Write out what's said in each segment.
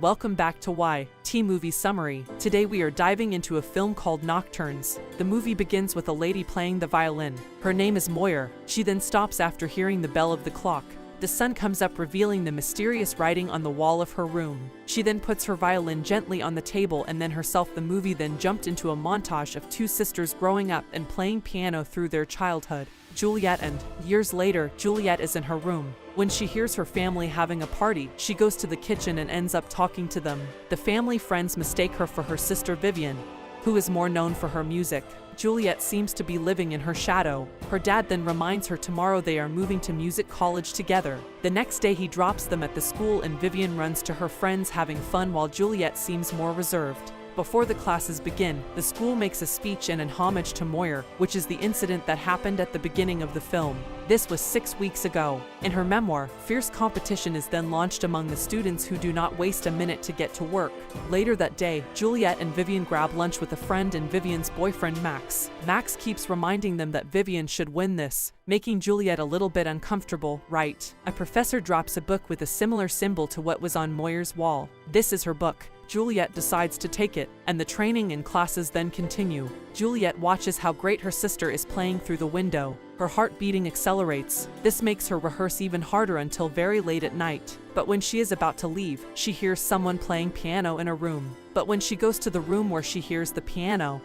Juliet, welcome back to YT Movie Summary. Today we are diving into a film called Nocturnes. The movie begins with a lady playing the violin. Her name is Moyer. She then stops after hearing the bell of the clock. The sun comes up, revealing the mysterious writing on the wall of her room. She then puts her violin gently on the table and then herself. The movie then jumped into a montage of two sisters growing up and playing piano through their childhood. Juliet and years later, Juliet is in her room. When she hears her family having a party, she goes to the kitchen and ends up talking to them. The family friends mistake her for her sister Vivian, who is more known for her music. Juliet seems to be living in her shadow. Her dad then reminds her tomorrow they are moving to music college together. The next day he drops them at the school and Vivian runs to her friends having fun while Juliet seems more reserved. Before the classes begin, the school makes a speech and in homage to Moyer, which is the incident that happened at the beginning of the film. This was 6 weeks ago. In her memoir, fierce competition is then launched among the students who do not waste a minute to get to work. Later that day, Juliet and Vivian grab lunch with a friend and Vivian's boyfriend Max. Max keeps reminding them that Vivian should win this, making Juliet a little bit uncomfortable, right? A professor drops a book with a similar symbol to what was on Moyer's wall. This is her book. Juliet decides to take it, and the training and classes then continue. Juliet watches how great her sister is playing through the window. Her heart beating accelerates. This makes her rehearse even harder until very late at night. But when she is about to leave, she hears someone playing piano in a room. But when she goes to the room where she hears the piano,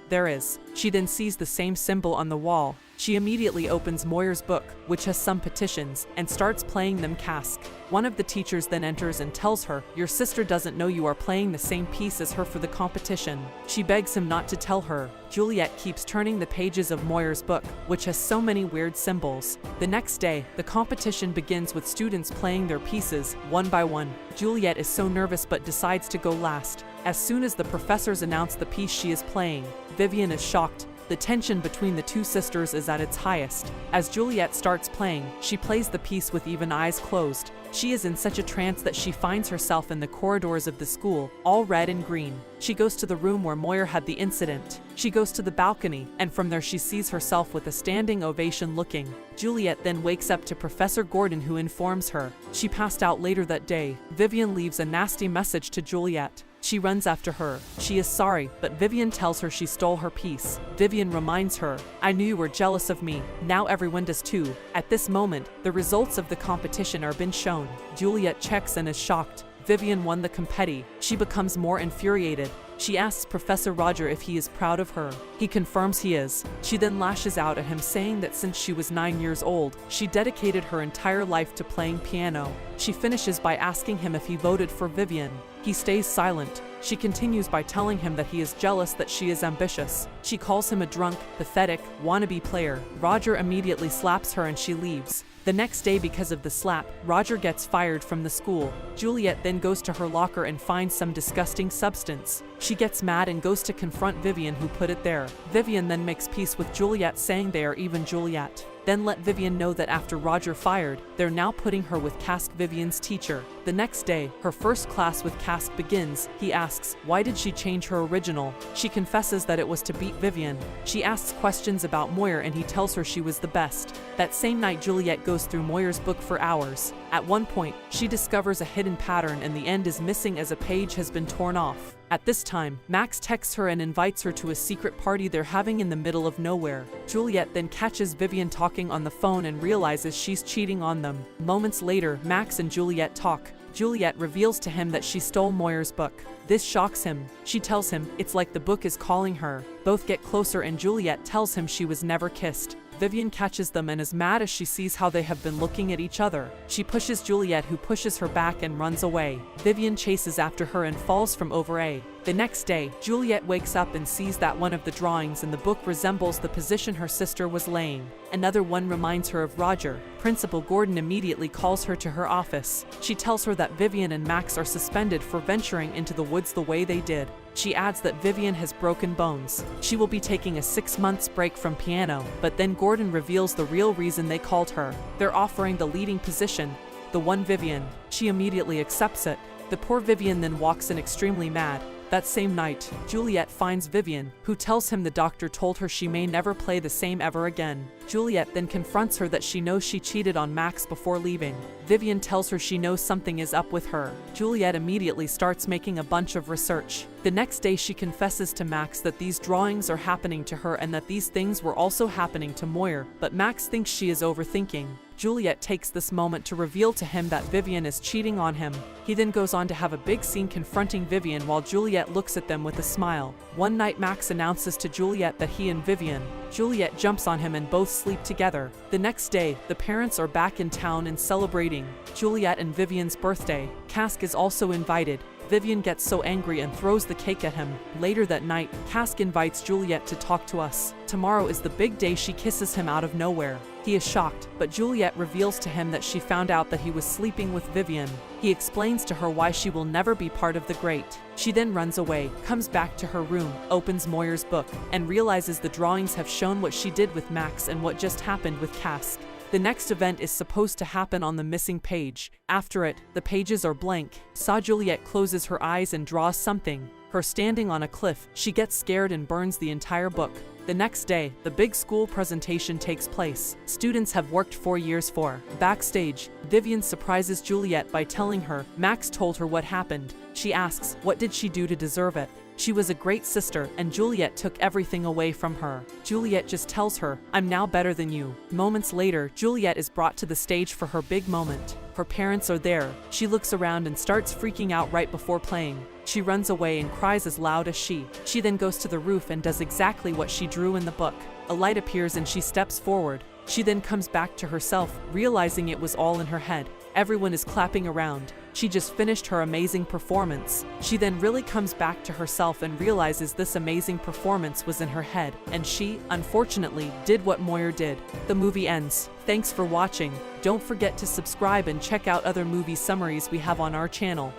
she then sees the same symbol on the wall. She immediately opens Moyer's book, which has some petitions, and starts playing them cask. One of the teachers then enters and tells her, "Your sister doesn't know you are playing the same piece as her for the competition." She begs him not to tell her. Juliet keeps turning the pages of Moyer's book, which has so many weird symbols. The next day, the competition begins with students playing their pieces, one by one. Juliet is so nervous but decides to go last. As soon as the professors announce the piece she is playing, Vivian is shocked. The tension between the two sisters is at its highest. As Juliet starts playing, she plays the piece with even eyes closed. She is in such a trance that she finds herself in the corridors of the school, all red and green. She goes to the room where Moyer had the incident. She goes to the balcony, and from there she sees herself with a standing ovation looking. Juliet then wakes up to Professor Gordon, who informs her she passed out later that day. Vivian leaves a nasty message to Juliet. She runs after her. She is sorry, but Vivian tells her she stole her piece. Vivian reminds her, "I knew you were jealous of me. Now everyone does too." At this moment, the results of the competition are been shown. Juliet checks and is shocked. Vivian won the competi. She becomes more infuriated. She asks Professor Roger if he is proud of her. He confirms he is. She then lashes out at him, saying that since she was 9 years old, she dedicated her entire life to playing piano. She finishes by asking him if he voted for Vivian. He stays silent. She continues by telling him that he is jealous that she is ambitious. She calls him a drunk, pathetic, wannabe player. Roger immediately slaps her and she leaves. The next day, because of the slap, Roger gets fired from the school. Juliet then goes to her locker and finds some disgusting substance. She gets mad and goes to confront Vivian, who put it there. Vivian then makes peace with Juliet, saying they are even. Juliet then let Vivian know that after Roger fired, they're now putting her with Cask, Vivian's teacher. The next day, her first class with Cask begins. He asks, why did she change her original? She confesses that it was to beat Vivian. She asks questions about Moyer and he tells her she was the best. That same night, Juliet goes through Moyer's book for hours. At one point, she discovers a hidden pattern and the end is missing as a page has been torn off. At this time, Max texts her and invites her to a secret party they're having in the middle of nowhere. Juliet then catches Vivian talking on the phone and realizes she's cheating on them. Moments later, Max and Juliet talk. Juliet reveals to him that she stole Moyer's book. This shocks him. She tells him it's like the book is calling her. Both get closer and Juliet tells him she was never kissed. Vivian catches them and is mad as she sees how they have been looking at each other. She pushes Juliet, who pushes her back and runs away. Vivian chases after her and falls from over a. The next day, Juliet wakes up and sees that one of the drawings in the book resembles the position her sister was laying. Another one reminds her of Roger. Principal Gordon immediately calls her to her office. She tells her that Vivian and Max are suspended for venturing into the woods the way they did. She adds that Vivian has broken bones. She will be taking a 6 months break from piano, but then Gordon reveals the real reason they called her. They're offering the leading position, the one Vivian. She immediately accepts it. The poor Vivian then walks in extremely mad. That same night, Juliet finds Vivian, who tells him the doctor told her she may never play the same ever again. Juliet then confronts her that she knows she cheated on Max before leaving. Vivian tells her she knows something is up with her. Juliet immediately starts making a bunch of research. The next day she confesses to Max that these drawings are happening to her and that these things were also happening to Moyer, but Max thinks she is overthinking. Juliet takes this moment to reveal to him that Vivian is cheating on him. He then goes on to have a big scene confronting Vivian while Juliet looks at them with a smile. One night Max announces to Juliet that he and Vivian. Juliet jumps on him and both sleep together. The next day, the parents are back in town and celebrating Juliet and Vivian's birthday. Quirke is also invited. Vivian gets so angry and throws the cake at him. Later that night, Quirke invites Juliet to talk to us. Tomorrow is the big day. She kisses him out of nowhere. He is shocked, but Juliet reveals to him that she found out that he was sleeping with Vivian. He explains to her why she will never be part of the great. She then runs away, comes back to her room, opens Moyer's book, and realizes the drawings have shown what she did with Max and what just happened with Quirke. The next event is supposed to happen on the missing page. After it, the pages are blank. Juliet closes her eyes and draws something. Her standing on a cliff, she gets scared and burns the entire book. The next day, the big school presentation takes place. Students have worked 4 years for. Backstage, Vivian surprises Juliet by telling her Max told her what happened. She asks, what did she do to deserve it? She was a great sister, and Juliet took everything away from her. Juliet just tells her, I'm now better than you. Moments later, Juliet is brought to the stage for her big moment. Her parents are there. She looks around and starts freaking out right before playing. She runs away and cries as loud as she. She then goes to the roof and does exactly what she drew in the book. A light appears and she steps forward. She then comes back to herself, realizing it was all in her head. Everyone is clapping around. She just finished her amazing performance. She then really comes back to herself and realizes this amazing performance was in her head, and she, unfortunately, did what Moyer did. The movie ends. Thanks for watching. Don't forget to subscribe and check out other movie summaries we have on our channel.